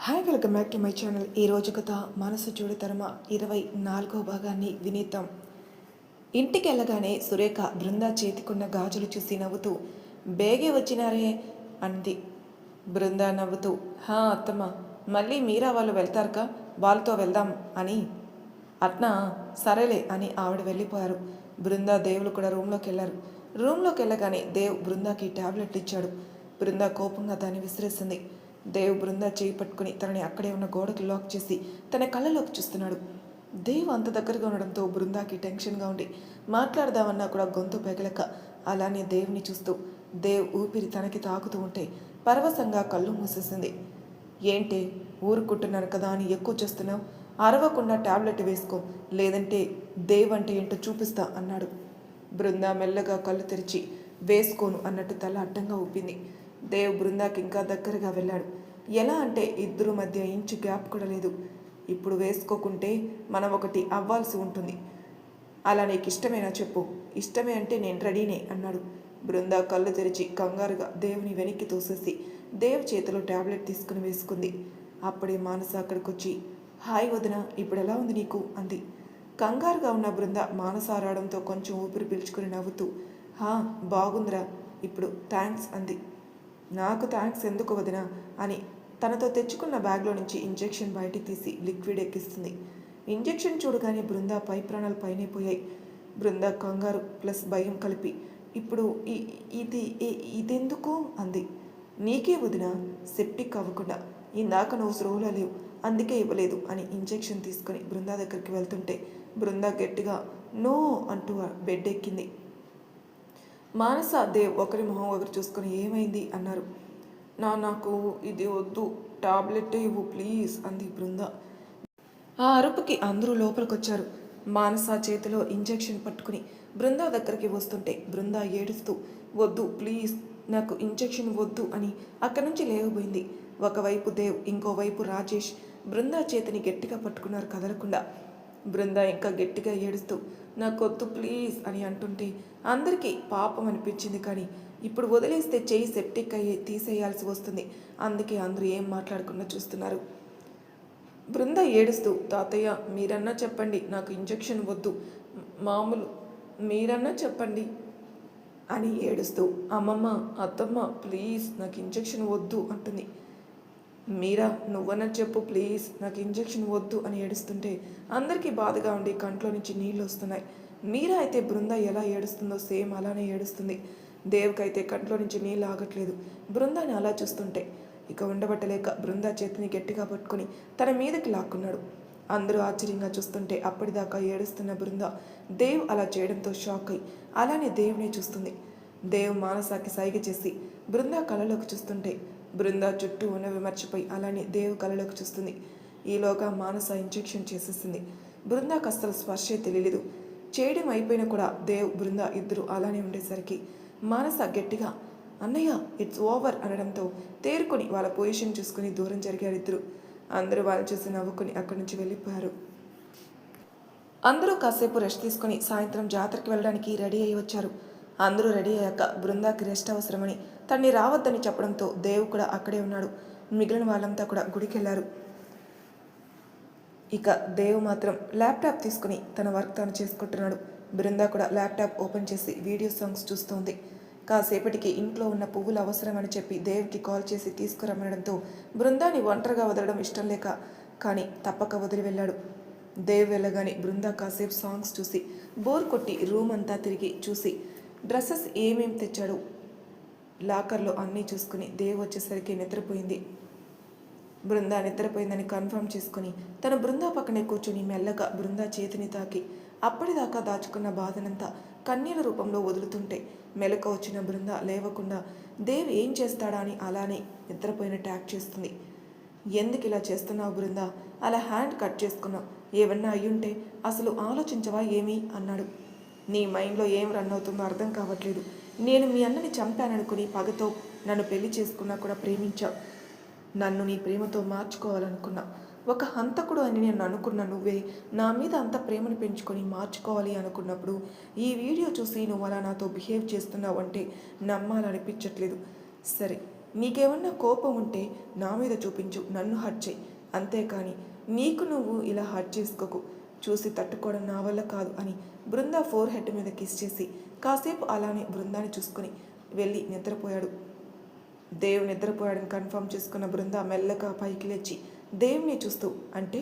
Hi welcome back to my channel. ఈరోజు కథ మనసు చూడతరమ 24వ భాగాన్ని వినేద్దాం. ఇంటికి వెళ్ళగానే సురేఖ బృందా చేతికున్న గాజులు చూసి నవ్వుతూ, బేగే వచ్చినారే అంది. బృందా నవ్వుతూ, హా అత్తమ్మ, మళ్ళీ మీరా వాళ్ళు వెళ్తారుగా, వాళ్ళతో వెళ్దాం అని. అట్నా, సరేలే అని ఆవిడ వెళ్ళిపోయారు. బృందా దేవులు కూడా రూమ్లోకి వెళ్ళారు. రూమ్లోకి వెళ్ళగానే దేవ్ బృందాకి ట్యాబ్లెట్ ఇచ్చాడు. బృందా కోపంగా దాన్ని విసిరేసింది. దేవ్ బృందా చేయి పట్టుకుని తనని అక్కడే ఉన్న గోడకి లాక్ చేసి తన కళ్ళలోకి చూస్తున్నాడు. దేవ్ అంత దగ్గరగా ఉండడంతో బృందాకి టెన్షన్గా ఉండి మాట్లాడదామన్నా కూడా గొంతు పెగలక అలానే దేవుని చూస్తూ దేవ్ ఊపిరి తనకి తాకుతూ ఉంటే పరవశంగా కళ్ళు మూసేసింది. ఏంటి, ఊరుకుంటున్నాను కదా అని ఎక్కువ చేస్తున్నావు? అరవకుండా ట్యాబ్లెట్ వేసుకో, లేదంటే దేవ్ అంటే ఏంటో చూపిస్తా అన్నాడు. బృందా మెల్లగా కళ్ళు తెరిచి వేసుకోను అన్నట్టు తల అడ్డంగా ఊపింది. దేవ్ బృందాకి ఇంకా దగ్గరగా వెళ్ళాడు. ఎలా అంటే ఇద్దరు మధ్య ఇంచు గ్యాప్ కూడా లేదు. ఇప్పుడు వేసుకోకుంటే మనం ఒకటి అవ్వాల్సి ఉంటుంది. అలా నీకు ఇష్టమేనా చెప్పు, ఇష్టమే అంటే నేను రెడీనే అన్నాడు. బృందా కళ్ళు తెరిచి కంగారుగా దేవుని వెనక్కి తోసేసి దేవ్ చేతిలో ట్యాబ్లెట్ తీసుకుని వేసుకుంది. అప్పుడే మానస అక్కడికి వచ్చి, హాయ్ వదిన, ఇప్పుడు ఎలా ఉంది నీకు అంది. కంగారుగా ఉన్న బృంద మానస రావడంతో కొంచెం ఊపిరి పీల్చుకుని నవ్వుతూ, హా బాగుందిరా ఇప్పుడు, థ్యాంక్స్ అంది. నాకు థ్యాంక్స్ ఎందుకు వదినా అని తనతో తెచ్చుకున్న బ్యాగ్లో నుంచి ఇంజెక్షన్ బయటికి తీసి లిక్విడ్ ఎక్కిస్తుంది. ఇంజెక్షన్ చూడగానే బృంద పై ప్రాణాలు పైనే పోయాయి. బృంద కంగారు ప్లస్ భయం కలిపి, ఇప్పుడు ఇదెందుకు అంది. నీకే వదినా, సెప్టిక్ అవ్వకుండా, ఇందాక నువ్వు స్రోలో లేవు అందుకే ఇవ్వలేదు అని ఇంజెక్షన్ తీసుకుని బృందా దగ్గరికి వెళ్తుంటే బృంద గట్టిగా నో అంటూ బెడ్ ఎక్కింది. మానస దేవ్ ఒకరి మొహం ఒకరు చూసుకొని ఏమైంది అన్నారు. నాకు ఇది వద్దు, టాబ్లెట్ ఇవ్వు ప్లీజ్ అంది బృంద. ఆ అరుపుకి అందరూ లోపలికొచ్చారు. మానస చేతిలో ఇంజెక్షన్ పట్టుకుని బృందా దగ్గరికి వస్తుంటే బృంద ఏడుస్తూ, వద్దు ప్లీజ్, నాకు ఇంజెక్షన్ వద్దు అని అక్కడి నుంచి లేవబోయింది. ఒకవైపు దేవ్, ఇంకోవైపు రాజేష్ బృందా చేతిని గట్టిగా పట్టుకున్నారు కదలకుండా. బృంద ఇంకా గట్టిగా ఏడుస్తూ నాకొద్దు ప్లీజ్ అని అంటుంటే అందరికీ పాపం అనిపించింది. కానీ ఇప్పుడు వదిలేస్తే చెయ్యి సెప్టిక్ అయ్యి తీసేయాల్సి వస్తుంది. అందుకే అందరూ ఏం మాట్లాడకుండా చూస్తున్నారు. బృంద ఏడుస్తూ, తాతయ్య మీరన్నా చెప్పండి, నాకు ఇంజెక్షన్ వద్దు, మామూలు మీరన్నా చెప్పండి అని ఏడుస్తూ, అమ్మమ్మ అత్తమ్మ ప్లీజ్ నాకు ఇంజెక్షన్ వద్దు అంటుంది. మీరా నువ్వన్నా చెప్పు ప్లీజ్, నాకు ఇంజెక్షన్ వద్దు అని ఏడుస్తుంటే అందరికీ బాధగా ఉండి కంట్లో నుంచి నీళ్ళు వస్తున్నాయి. మీరా అయితే బృంద ఎలా ఏడుస్తుందో సేమ్ అలానే ఏడుస్తుంది. దేవ్కైతే కంట్లో నుంచి నీళ్ళు ఆగట్లేదు బృందాని అలా చూస్తుంటే. ఇక ఉండబట్టలేక బృందా చేతిని గట్టిగా పట్టుకుని తన మీదకి లాక్కున్నాడు. అందరూ ఆశ్చర్యంగా చూస్తుంటే అప్పటిదాకా ఏడుస్తున్న బృంద దేవ్ అలా చేయడంతో షాక్ అయి అలానే దేవునే చూస్తుంది. దేవ్ మానసాకి సైగ చేసి బృందా కళ్ళలోకి చూస్తుంటే బృందా చుట్టూ ఉన్నవి మర్చిపోయి అలానే దేవ్ కళ్ళలోకి చూస్తుంది. ఈలోగా మానస ఇంజెక్షన్ చేసేసింది. బృందాకు అస్సలు స్పర్శే తెలియలేదు. చేయడం అయిపోయినా కూడా దేవ్ బృంద ఇద్దరు అలానే ఉండేసరికి మానస గట్టిగా అన్నయ్య ఇట్స్ ఓవర్ అనడంతో తేరుకొని వాళ్ళ పొజిషన్ చూసుకుని దూరం జరిగారు ఇద్దరు. అందరూ వాళ్ళు చూసి నవ్వుకుని అక్కడి నుంచి వెళ్ళిపోయారు. అందరూ కాసేపు రెస్ట్ తీసుకుని సాయంత్రం జాతరకి వెళ్ళడానికి రెడీ అయ్యి వచ్చారు. అందరూ రెడీ అయ్యాక బృందాకి రెస్ట్ అవసరమని తన్ని రావద్దని చెప్పడంతో దేవ్ కూడా అక్కడే ఉన్నాడు. మిగిలిన వాళ్ళంతా కూడా గుడికి వెళ్ళారు. ఇక దేవ్ మాత్రం ల్యాప్టాప్ తీసుకుని తన వర్క్ తాను చేసుకుంటున్నాడు. బృందా కూడా ల్యాప్టాప్ ఓపెన్ చేసి వీడియో సాంగ్స్ చూస్తోంది. కాసేపటికి ఇంట్లో ఉన్న పువ్వులు అవసరమని చెప్పి దేవ్కి కాల్ చేసి తీసుకురమ్మడంతో బృందాని ఒంటరిగా వదలడం ఇష్టం లేక కానీ తప్పక వదిలి వెళ్ళాడు. దేవ్ వెళ్ళగానే బృందా కాసేపు సాంగ్స్ చూసి బోర్ కొట్టి రూమ్ అంతా తిరిగి చూసి డ్రెస్సెస్ ఏమేం తెచ్చాడు లాకర్లో అన్నీ చూసుకుని దేవ్ వచ్చేసరికి నిద్రపోయింది. బృందా నిద్రపోయిందని కన్ఫర్మ్ చేసుకుని తన బృందా పక్కనే కూర్చుని మెల్లగా బృందా చేతిని తాకి అప్పటిదాకా దాచుకున్న బాధనంతా కన్నీళ్ళ రూపంలో వదులుతుంటే మెలక వచ్చిన బృందా లేవకుండా దేవ్ ఏం చేస్తాడా అని అలానే నిద్రపోయినట్టు యాక్ట్ చేస్తుంది. ఎందుకు ఇలా చేస్తున్నావు బృందా, అలా హ్యాండ్ కట్ చేసుకున్నావు, ఏమన్నా అయ్యుంటే అసలు ఆలోచించవా ఏమీ అన్నాడు. నీ మైండ్లో ఏం రన్ అవుతుందో అర్థం కావట్లేదు. నేను మీ అన్నని చంపాననుకుని పగతో నన్ను పెళ్లి చేసుకున్నా కూడా ప్రేమించావు. నన్ను నీ ప్రేమతో మార్చుకోవాలనుకున్నా. ఒక హంతకుడు అని నేను అనుకున్న నువ్వే నా మీద అంత ప్రేమను పెంచుకొని మార్చుకోవాలి అనుకున్నప్పుడు ఈ వీడియో చూసి నువ్వు అలా నాతో బిహేవ్ చేస్తున్నావు అంటే నమ్మాలనిపించట్లేదు. సరే, నీకేమన్నా కోపం ఉంటే నా మీద చూపించు, నన్ను హర్ట్ చేయి, అంతేకాని నీకు నువ్వు ఇలా హర్ట్ చేసుకోకు, చూసి తట్టుకోవడం నా వల్ల కాదు అని బృందా ఫోర్ హెడ్ మీద కిస్ చేసి కాసేపు అలానే బృందాన్ని చూసుకొని వెళ్ళి నిద్రపోయాడు. దేవ్ నిద్రపోయాడని కన్ఫర్మ్ చేసుకున్న బృందా మెల్లగా పైకి లేచి దేవుని చూస్తూ, అంటే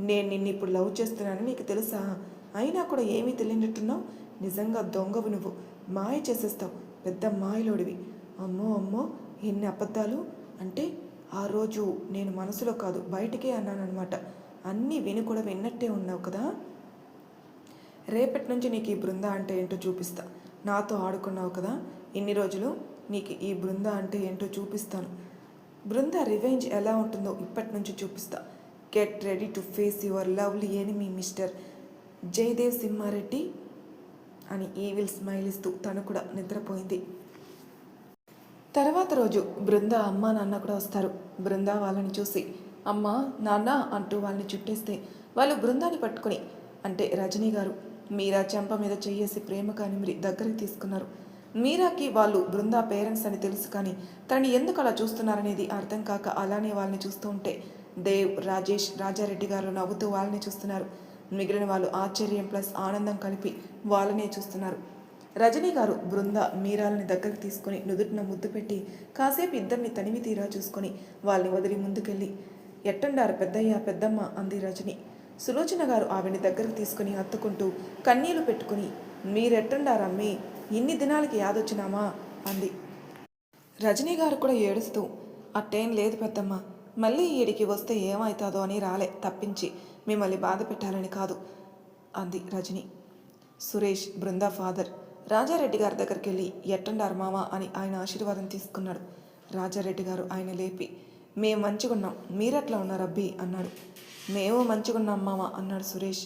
నేను నిన్ను ఇప్పుడు లవ్ చేస్తున్నానని నీకు తెలుసా? అయినా కూడా ఏమీ తెలియనట్టున్నావు. నిజంగా దొంగవు నువ్వు, మాయ చేసేస్తావు, పెద్ద మాయలోడివి. అమ్మో అమ్మో, ఎన్ని అబద్ధాలు. అంటే ఆ రోజు నేను మనసులో కాదు బయటికే అన్నానమాట. అన్నీ విని కూడా విన్నట్టే ఉన్నావు కదా. రేపటి నుంచి నీకు ఈ బృందా అంటే ఏంటో చూపిస్తా. నాతో ఆడుకున్నావు కదా ఇన్ని రోజులు, నీకు ఈ బృందా అంటే ఏంటో చూపిస్తాను. బృందా రివెంజ్ ఎలా ఉంటుందో ఇప్పటి నుంచి చూపిస్తా. Get ready to face your lovely enemy mister Jayadev Simhareddy అని ఈవిల్ స్మైల్ ఇస్తూ తను కూడా నిద్రపోయింది. తర్వాత రోజు బృందా అమ్మ నాన్న కూడా వస్తారు. బృందా వాళ్ళని చూసి అమ్మ నాన్న అంటూ వాళ్ళని చుట్టేస్తే వాళ్ళు బృందాన్ని పట్టుకుని, అంటే రజనీ గారు మీరా చెంప మీద చెయ్యేసి ప్రేమగా నిమిరి దగ్గరికి తీసుకున్నారు. మీరాకి వాళ్ళు బృందా పేరెంట్స్ అని తెలుసు, కానీ తనని ఎందుకు అలా చూస్తున్నారనేది అర్థం కాక అలానే వాళ్ళని చూస్తూ ఉంటే దేవ్, రాజేష్, రాజారెడ్డి గారు నవ్వుతూ వాళ్ళని చూస్తున్నారు. మిగిలిన వాళ్ళు ఆశ్చర్యం ప్లస్ ఆనందం కలిపి వాళ్ళనే చూస్తున్నారు. రజనీ గారు బృంద మీరాలని దగ్గరికి తీసుకొని నుదుటిన ముద్దు పెట్టి కాసేపు ఇద్దరిని తనివి తీరా చూసుకొని వాళ్ళని వదిలి ముందుకెళ్ళి, ఎట్టండారు పెద్దయ్య పెద్దమ్మ అంది రజని. సులోచన గారు ఆవిడ్ని దగ్గరికి తీసుకుని హత్తుకుంటూ కన్నీళ్లు పెట్టుకుని, మీరెట్టండారమ్మి, ఇన్ని దినాలకి యాదొచ్చినామా అంది. రజనీ గారు కూడా ఏడుస్తూ, అట్టేం లేదు పెద్దమ్మ, మళ్ళీ ఈడికి వస్తే ఏమవుతుందో అని రాలే తప్పించి మిమ్మల్ని బాధ పెట్టాలని కాదు అంది రజని. సురేష్ బృందా ఫాదర్ రాజారెడ్డి గారి దగ్గరికి వెళ్ళి, ఎట్టండారు మామ అని ఆయన ఆశీర్వాదం తీసుకున్నాడు. రాజారెడ్డి గారు ఆయన లేపి, మేము మంచిగున్నాం, మీరెట్లా ఉన్నారు అబ్బి అన్నాడు. మేము మంచిగున్నాం మామ అన్నాడు సురేష్.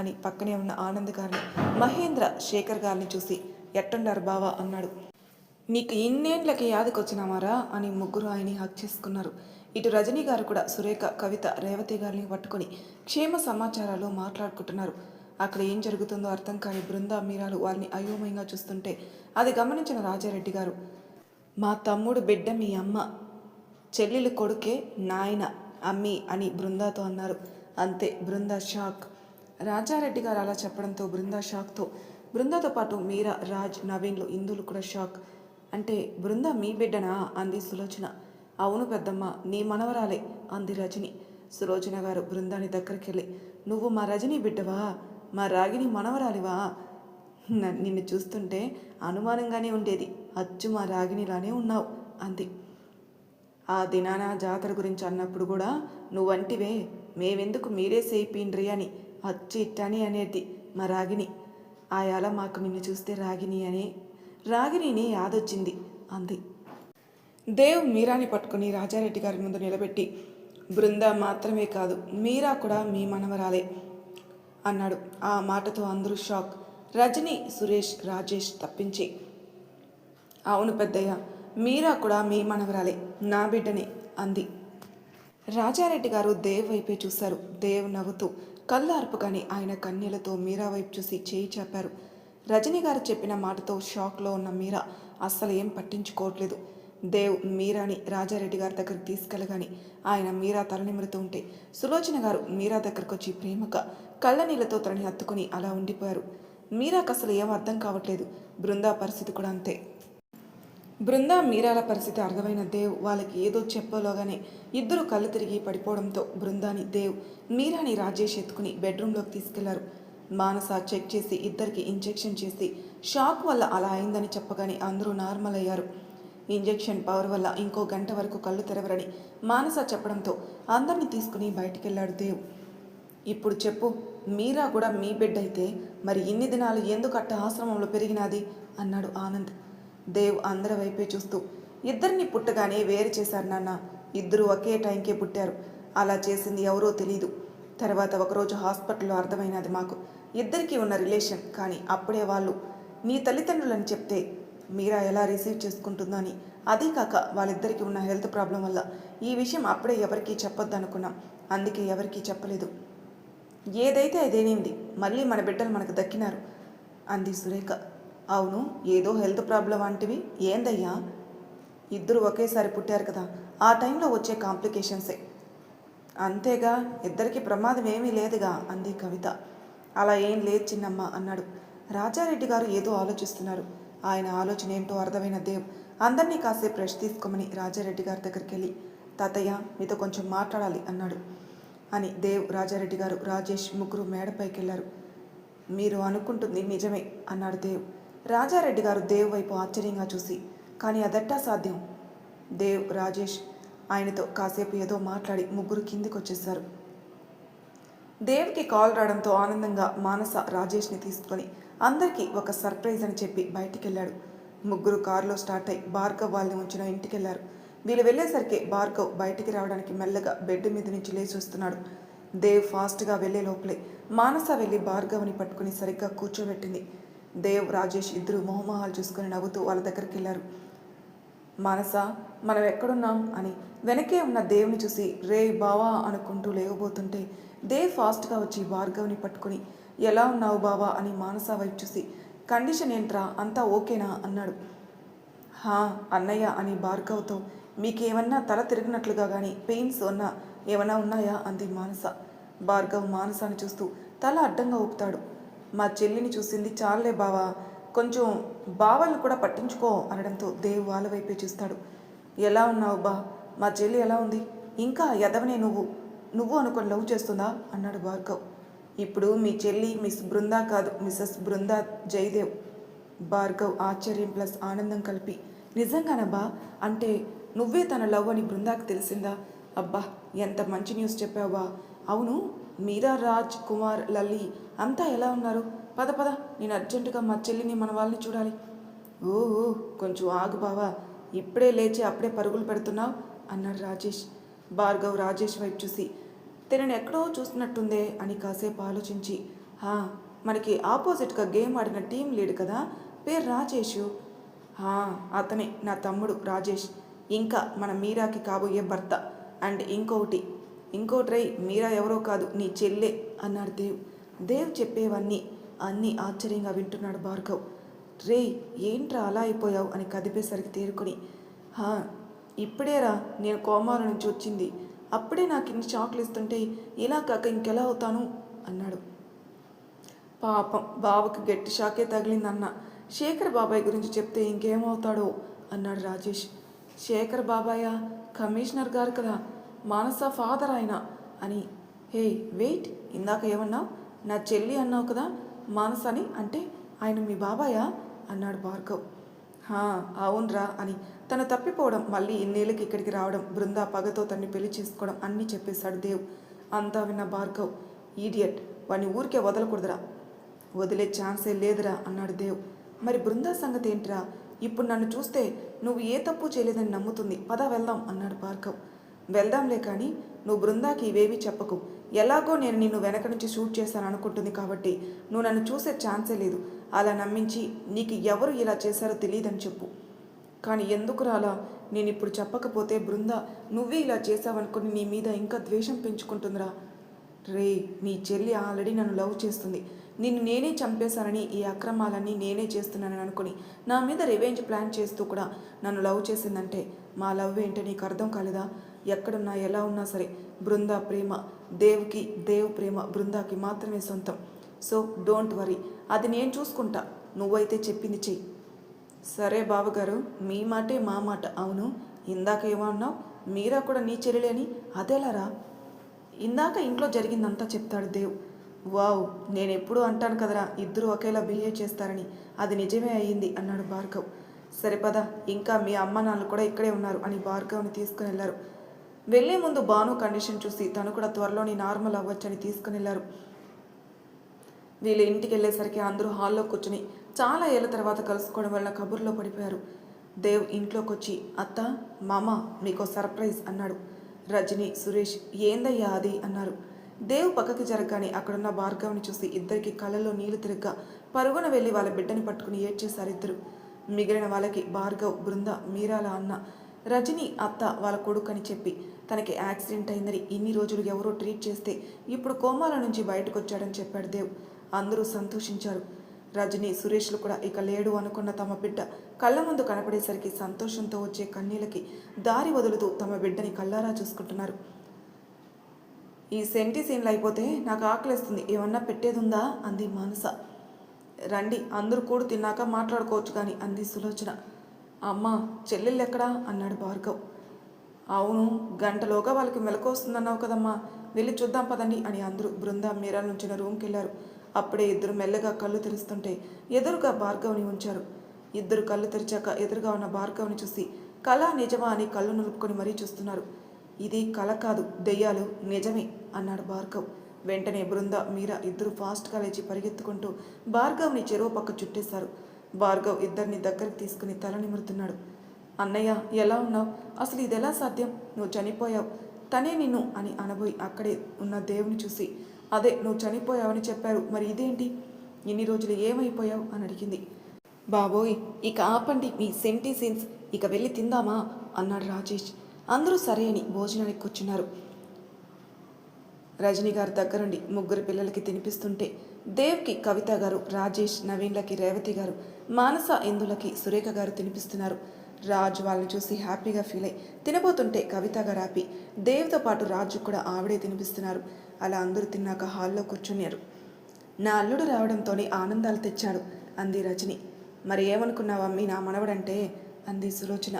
అని పక్కనే ఉన్న ఆనంద్ గారిని, మహేంద్ర, శేఖర్ గారిని చూసి ఎట్టండారు బావా అన్నాడు. నీకు ఇన్నేండ్లకి యాదకొచ్చినామారా అని ముగ్గురు ఆయన్ని హక్ చేసుకున్నారు. ఇటు రజనీ గారు కూడా సురేఖ, కవిత, రేవతి గారిని పట్టుకొని క్షేమ సమాచారాలు మాట్లాడుకుంటున్నారు. అక్కడ ఏం జరుగుతుందో అర్థం కాని బృందా మీరాలు వారిని అయోమయంగా చూస్తుంటే అది గమనించిన రాజారెడ్డి గారు, మా తమ్ముడు బిడ్డ మీ అమ్మ చెల్లెలు కొడుకే నాయన అమ్మి అని బృందాతో అన్నారు. అంతే, బృందా షాక్. రాజారెడ్డి గారు అలా చెప్పడంతో బృందా షాక్తో, బృందాతో పాటు మీరా, రాజ్, నవీన్లు, ఇందులు కూడా షాక్. అంటే బృందా మీ బిడ్డనా అంది సులోచన. అవును పెద్దమ్మ, నీ మనవరాలే అంది రజని. సులోచన గారు బృందాని దగ్గరికి వెళ్ళి, నువ్వు మా రజనీ బిడ్డవా, మా రాగిని మనవరాలివా? నిన్ను చూస్తుంటే అనుమానంగానే ఉండేది, అచ్చు మా రాగినిలానే ఉన్నావు అంది. ఆ దినాన జాతర గురించి అన్నప్పుడు కూడా నువ్వంటివే, మేవెందుకు మీరే సేయిపోయిండ్రి అని అచ్చు ఇట్టని అనేది మా రాగిని. ఆయాల మాకు నిన్ను చూస్తే రాగిణిని యాదొచ్చింది అంది. దేవ్ మీరాని పట్టుకుని రాజారెడ్డి గారి ముందు నిలబెట్టి, బృందా మాత్రమే కాదు, మీరా కూడా మీ మనవరాలే అన్నాడు. ఆ మాటతో అందరూ షాక్. రజని, సురేష్, రాజేష్ తప్పించి, అవును పెద్దయ్య, మీరా కూడా మీ మనవరాలే, నా బిడ్డనే అంది. రాజారెడ్డి గారు దేవ్ వైపే చూశారు. దేవ్ నవ్వుతూ కళ్ళు అర్పుగాని ఆయన కన్నీళ్లతో మీరా వైపు చూసి చేయి చాపారు. రజనీ గారు చెప్పిన మాటతో షాక్లో ఉన్న మీరా అస్సలు ఏం పట్టించుకోవట్లేదు. దేవ్ మీరాని రాజారెడ్డి గారి దగ్గరికి తీసుకెళ్ళగాని ఆయన మీరా తలనిమురుతూ ఉంటే సులోచన గారు మీరా దగ్గరకు వచ్చి ప్రేమగా కళ్ళ నీళ్లతో తనని హత్తుకుని అలా ఉండిపోయారు. మీరాకు అసలు ఏం అర్థం కావట్లేదు. బృందా పరిస్థితి కూడా అంతే. బృందా మీరాల పరిస్థితి అర్థమైన దేవ్ వాళ్ళకి ఏదో చెప్పలోగానే ఇద్దరు కళ్ళు తిరిగి పడిపోవడంతో బృందాని దేవ్, మీరాని రాజేష్ ఎత్తుకుని బెడ్రూమ్లోకి తీసుకెళ్లారు. మానస చెక్ చేసి ఇద్దరికి ఇంజెక్షన్ చేసి షాక్ వల్ల అలా అయిందని చెప్పగానే అందరూ నార్మల్ అయ్యారు. ఇంజెక్షన్ పవర్ వల్ల ఇంకో గంట వరకు కళ్ళు తెరవరని మానస చెప్పడంతో అందరిని తీసుకుని బయటికెళ్లాడు దేవ్. ఇప్పుడు చెప్పు, మీరా కూడా మీ బిడ్డ అయితే మరి ఇన్ని దినాలు ఎందుకు అట్ట ఆశ్రమంలో పెరిగినాది అన్నాడు ఆనంద్. దేవ్ అందరి వైపే చూస్తూ, ఇద్దరిని పుట్టగానే వేరు చేశారు నాన్న, ఇద్దరు ఒకే టైంకే పుట్టారు, అలా చేసింది ఎవరో తెలీదు. తర్వాత ఒకరోజు హాస్పిటల్లో అర్థమైనది మాకు ఇద్దరికీ ఉన్న రిలేషన్, కానీ అప్పుడే వాళ్ళు నీ తల్లిదండ్రులని చెప్తే మీరా ఎలా రిసీవ్ చేసుకుంటుందో అని. అదే కాక వాళ్ళిద్దరికీ ఉన్న హెల్త్ ప్రాబ్లం వల్ల ఈ విషయం అప్పుడే ఎవరికీ చెప్పొద్దు అనుకున్నాం, అందుకే ఎవరికీ చెప్పలేదు. ఏదైతే అదేనేమిది, మళ్ళీ మన బిడ్డలు మనకు దక్కినారు అంది సురేఖ. అవును, ఏదో హెల్త్ ప్రాబ్లం అంటివి, ఏందయ్యా? ఇద్దరు ఒకేసారి పుట్టారు కదా, ఆ టైంలో వచ్చే కాంప్లికేషన్సే. అంతేగా, ఇద్దరికి ప్రమాదం ఏమీ లేదుగా అంది కవిత. అలా ఏం లేదు చిన్నమ్మ అన్నాడు. రాజారెడ్డి గారు ఏదో ఆలోచిస్తున్నారు. ఆయన ఆలోచన ఏంటో అర్థమైన దేవ్ అందరినీ కాసేపు రెస్ట్ తీసుకోమని రాజారెడ్డి గారి దగ్గరికి వెళ్ళి, తాతయ్య మీతో కొంచెం మాట్లాడాలి అన్నాడు. అని దేవ్, రాజారెడ్డి గారు, రాజేష్ ముగ్గురు మేడపైకి వెళ్ళారు. మీరు అనుకుంటుంది నిజమే అన్నాడు దేవ్. రాజారెడ్డి గారు దేవ్ వైపు ఆశ్చర్యంగా చూసి, కానీ అదట్టా సాధ్యం? దేవ్, రాజేష్ ఆయనతో కాసేపు ఏదో మాట్లాడి ముగ్గురు కిందికి వచ్చేశారు. దేవ్కి కాల్ రావడంతో ఆనందంగా మానస రాజేష్ని తీసుకొని అందరికీ ఒక సర్ప్రైజ్ అని చెప్పి బయటికి వెళ్ళాడు. ముగ్గురు కారులో స్టార్ట్ అయి భార్గవ్ వాళ్ళని ఉంచిన ఇంటికి వెళ్ళారు. వీళ్ళు వెళ్ళేసరికి భార్గవ్ బయటికి రావడానికి మెల్లగా బెడ్ మీద నుంచి లేచి వస్తున్నాడు. దేవ్ ఫాస్ట్గా వెళ్లే లోపలే మానస వెళ్ళి భార్గవ్ని పట్టుకుని సరిగ్గా కూర్చోబెట్టింది. దేవ్, రాజేష్ ఇద్దరు మొహమొహాలు చూసుకొని నవ్వుతూ వాళ్ళ దగ్గరికి వెళ్ళారు. మానస, మనం ఎక్కడున్నాం అని వెనకే ఉన్న దేవ్ని చూసి రే బావా అనుకుంటూ లేవబోతుంటే దేవ్ ఫాస్ట్గా వచ్చి భార్గవ్ని పట్టుకుని ఎలా ఉన్నావు బావా అని మానస వైపు చూసి, కండిషన్ ఏంట్రా, అంతా ఓకేనా అన్నాడు. హా అన్నయ్య అని భార్గవ్తో, మీకేమన్నా తల తిరిగినట్లుగా కానీ పెయిన్స్ ఏమన్నా ఉన్నాయా అంది మానస. భార్గవ్ మానసాన్ని చూస్తూ తల అడ్డంగా ఊపుతాడు. మా చెల్లిని చూసింది చాలే బావా, కొంచెం బావల్ని కూడా పట్టించుకో అనడంతో దేవ్ వాళ్ళ వైపే చూస్తాడు. ఎలా ఉన్నావు బా, మా చెల్లి ఎలా ఉంది? ఇంకా ఎదవనే నువ్వు అనుకొని లవ్ చేస్తుందా అన్నాడు భార్గవ్. ఇప్పుడు మీ చెల్లి మిస్ బృందా కాదు, మిసెస్ బృందా జయదేవ్. భార్గవ్ ఆశ్చర్యం ప్లస్ ఆనందం కలిపి, నిజంగానబ్బా, అంటే నువ్వే తన లవ్ అని బృందాకి తెలిసిందా? అబ్బా ఎంత మంచి న్యూస్ చెప్పావా. అవును, మీరా, రాజ్ కుమార్, లల్లి అంతా ఎలా ఉన్నారు? పద పద, నేను అర్జెంటుగా మా చెల్లిని మన వాళ్ళని చూడాలి. ఓహో కొంచెం ఆగు బావా, ఇప్పుడే లేచి అప్పుడే పరుగులు పెడుతున్నావు అన్నాడు రాజేష్. భార్గవ్ రాజేష్ వైపు చూసి, తనని ఎక్కడో చూస్తున్నట్టుందే అని కాసేపు ఆలోచించి, మనకి ఆపోజిట్గా గేమ్ ఆడిన టీం లీడ్ కదా, పేరు రాజేషు. అతనే నా తమ్ముడు రాజేష్, ఇంకా మన మీరాకి కాబోయే భర్త. అండ్ ఇంకోటి మీరా ఎవరో కాదు, నీ చెల్లె అన్నాడు దేవ్. దేవ్ చెప్పేవన్నీ అన్నీ ఆశ్చర్యంగా వింటున్నాడు భార్గవ్. రే ఏంట్రా అలా అయిపోయావు అని కదిపేసరికి తేరుకొని, ఇప్పుడేరా నేను కోమాల నుంచి వచ్చింది, అప్పుడే నాకు ఇన్ని షాక్లు ఇస్తుంటే ఇలా కాక ఇంకెలా అవుతాను అన్నాడు. పాపం బావకి గట్టి షాకే తగిలిందన్న. శేఖర్ బాబాయ్ గురించి చెప్తే ఇంకేమవుతాడో అన్నాడు రాజేష్. శేఖర్ బాబాయా, కమిషనర్ గారు కదా, మానస ఫాదర్ ఆయన అని. హే వెయిట్, ఇందాక ఏమన్నావు? నా చెల్లి అన్నావు కదా, మానస అని, అంటే ఆయన మీ బాబాయా అన్నాడు భార్గవ్. అవునరా అని తను తప్పిపోవడం, మళ్ళీ ఇన్నేళ్ళకి ఇక్కడికి రావడం, బృందా పగతో తన్ని పెళ్లి చేసుకోవడం అన్నీ చెప్పేశాడు దేవ్. అంతా విన్న భార్గవ్, ఈడియట్, వాడిని ఊరికే వదలకూడదురా, వదిలే ఛాన్సే లేదురా అన్నాడు దేవ్. మరి బృందా సంగతి ఏంటిరా? ఇప్పుడు నన్ను చూస్తే నువ్వు ఏ తప్పు చేయలేదని నమ్ముతుంది, పద వెళ్దాం అన్నాడు భార్గవ్. వెళ్దాంలే కానీ నువ్వు బృందాకి ఇవేవి చెప్పకు, ఎలాగో నేను నిన్ను వెనక నుంచి షూట్ చేశాను అనుకుంటుంది కాబట్టి నువ్వు నన్ను చూసే ఛాన్సే లేదు. అలా నమ్మించి నీకు ఎవరు ఇలా చేశారో తెలియదని చెప్పు. కానీ ఎందుకు రాలా, నేను ఇప్పుడు చెప్పకపోతే బృందా నువ్వే ఇలా చేశావనుకుని నీ మీద ఇంకా ద్వేషం పెంచుకుంటుందిరా. రే నీ చెల్లి ఆల్రెడీ నన్ను లవ్ చేస్తుంది, నిన్ను నేనే చంపేశానని, ఈ అక్రమాలన్నీ నేనే చేస్తున్నానని అనుకుని నా మీద రివెంజ్ ప్లాన్ చేస్తూ కూడా నన్ను లవ్ చేసిందంటే మా లవ్ ఏంటో నీకు అర్థం కాలేదా? ఎక్కడున్నా ఎలా ఉన్నా సరే బృందా ప్రేమ దేవ్కి, దేవ్ ప్రేమ బృందాకి మాత్రమే సొంతం. సో డోంట్ వరీ, అది నేను చూసుకుంటా, నువ్వైతే చెప్పింది చెయ్యి. సరే బావగారు, మీ మాటే మా మాట. అవును, ఇందాక ఏమన్నావు, మీరా కూడా నీ చెల్లెలే అని, అదేలారా? ఇందాక ఇంట్లో జరిగిందంతా చెప్తాడు దేవ్. వావ్, నేను ఎప్పుడూ అంటాను కదరా ఇద్దరు ఒకేలా బిహేవ్ చేస్తారని, అది నిజమే అయ్యింది అన్నాడు భార్గవ్. సరిపద, ఇంకా మీ అమ్మ నాన్నలు కూడా ఇక్కడే ఉన్నారు అని భార్గవ్ని తీసుకుని వెళ్ళారు. వెళ్లే ముందు భాను కండిషన్ చూసి తను కూడా త్వరలోని నార్మల్ అవ్వచ్చని తీసుకుని వెళ్ళారు. వీళ్ళు ఇంటికి వెళ్ళేసరికి అందరూ హాల్లో కూర్చుని చాలా ఏళ్ల తర్వాత కలుసుకోవడం వల్ల కబుర్లో పడిపోయారు. దేవ్ ఇంట్లోకి వచ్చి, అత్త, మామ మీకో సర్ప్రైజ్ అన్నాడు. రజని, సురేష్ ఏందయ్యా అది అన్నారు. దేవ్ పక్కకి జరగగానే అక్కడున్న భార్గవ్ని చూసి ఇద్దరికి కళ్ళల్లో నీళ్లు తిరగ్గా పరుగున వెళ్ళి వాళ్ళ బిడ్డని పట్టుకుని ఏడ్చేశారు ఇద్దరు. మిగిలిన వాళ్ళకి భార్గవ్, బృంద, మీరాల అన్న, రజని అత్త వాళ్ళ కొడుకు అని చెప్పి తనకి యాక్సిడెంట్ అయిందని, ఇన్ని రోజులు ఎవరో ట్రీట్ చేస్తే ఇప్పుడు కోమాల నుంచి బయటకు వచ్చాడని చెప్పాడు దేవ్. అందరూ సంతోషించారు. రజని సురేష్లు కూడా ఇక లేడు అనుకున్న తమ బిడ్డ కళ్ళ ముందు కనపడేసరికి సంతోషంతో వచ్చే కన్నీళ్ళకి దారి వదులుతూ తమ బిడ్డని కళ్ళారా చూసుకుంటున్నారు. ఈ సెంటి సీన్లు అయిపోతే నాకు ఆకలిస్తుంది, ఏమన్నా పెట్టేదుందా అంది మానస. రండి అందరూ కూడు తిన్నాక మాట్లాడుకోవచ్చు కానీ అంది సులోచన. అమ్మ చెల్లెళ్ళు ఎక్కడా అన్నాడు భార్గవ్. అవును గంటలోగా వాళ్ళకి మెలకు వస్తుందన్నావు కదమ్మా, వెళ్ళి చూద్దాం పదండి అని అందరూ బృందా మీరా నుంచిన రూమ్కి వెళ్ళారు. అప్పుడే ఇద్దరు మెల్లగా కళ్ళు తెరుస్తుంటే ఎదురుగా భార్గవ్ని ఉంచారు. ఇద్దరు కళ్ళు తెరిచాక ఎదురుగా ఉన్న భార్గవ్ని చూసి కళ నిజమా అని కళ్ళు నిలుపుకొని మరీ చూస్తున్నారు. ఇది కళ కాదు దెయ్యాలు నిజమే అన్నాడు భార్గవ్. వెంటనే బృంద మీరా ఇద్దరు ఫాస్ట్గా లేచి పరిగెత్తుకుంటూ భార్గవ్ని చెరువు పక్క చుట్టేశారు. భార్గవ్ ఇద్దరిని దగ్గరికి తీసుకుని తల నిమురుతున్నాడు. అన్నయ్య ఎలా ఉన్నావు, అసలు ఇది ఎలా సాధ్యం, నువ్వు చనిపోయావు, తనే నిన్ను అని అనబోయి అక్కడే ఉన్న దేవుని చూసి అదే నువ్వు చనిపోయావని చెప్పారు, మరి ఇదేంటి, ఇన్ని రోజులు ఏమైపోయావు అని అడిగింది. బాబోయ్ ఇక ఆపండి మీ సెంటీ సీన్స్, ఇక వెళ్ళి తిందామా అన్నాడు రాజేష్. అందరూ సరే అని భోజనానికి కూర్చున్నారు. రజనీ గారి దగ్గరుండి ముగ్గురు పిల్లలకి తినిపిస్తుంటే దేవ్కి కవిత గారు, రాజేష్, నవీన్లకి రేవతి గారు, మానస ఇందులకి సురేఖ గారు తినిపిస్తున్నారు. రాజు వాళ్ళని చూసి హ్యాపీగా ఫీల్ అయ్యి తినబోతుంటే కవిత గారు ఆపి దేవ్తో పాటు రాజు కూడా ఆవిడే తినిపిస్తున్నారు. అలా అందరూ తిన్నాక హాల్లో కూర్చున్నారు. నా అల్లుడు రావడంతోనే ఆనందాలు తెచ్చాడు అంది రజని. మరి ఏమనుకున్నావమ్మీ నా మనవడంటే అంది సులోచన.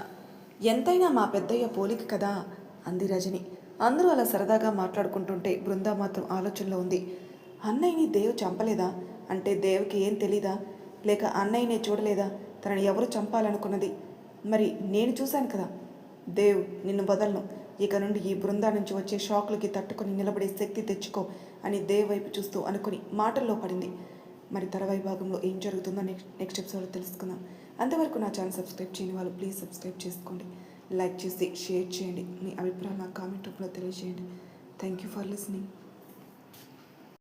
ఎంతైనా మా పెద్దయ్య పోలిక కదా అంది రజని. అందరూ అలా సరదాగా మాట్లాడుకుంటుంటే బృందా మాత్రం ఆలోచనలో ఉంది. అన్నయ్యని దేవ్ చంపలేదా, అంటే దేవ్కి ఏం తెలీదా, లేక అన్నయ్యనే చూడలేదా, తనని ఎవరు చంపాలనుకున్నది, మరి నేను చూశాను కదా, దేవ్ నిన్ను వదలను, ఇక నుండి ఈ బృందా నుంచి వచ్చే షాక్లకి తట్టుకొని నిలబడే శక్తి తెచ్చుకో అని దేవ్ వైపు చూస్తూ అనుకుని మాటల్లో పడింది. మరి తర్వాయి భాగంలో ఏం జరుగుతుందో నెక్స్ట్ ఎపిసోడ్లో తెలుసుకుందాం. అంతవరకు నా ఛానల్ సబ్స్క్రైబ్ చేయని వాళ్ళు ప్లీజ్ సబ్స్క్రైబ్ చేసుకోండి, లైక్ చేసి షేర్ చేయండి, మీ అభిప్రాయం నా కామెంట్ రూపంలో తెలియజేయండి. Thank you for listening.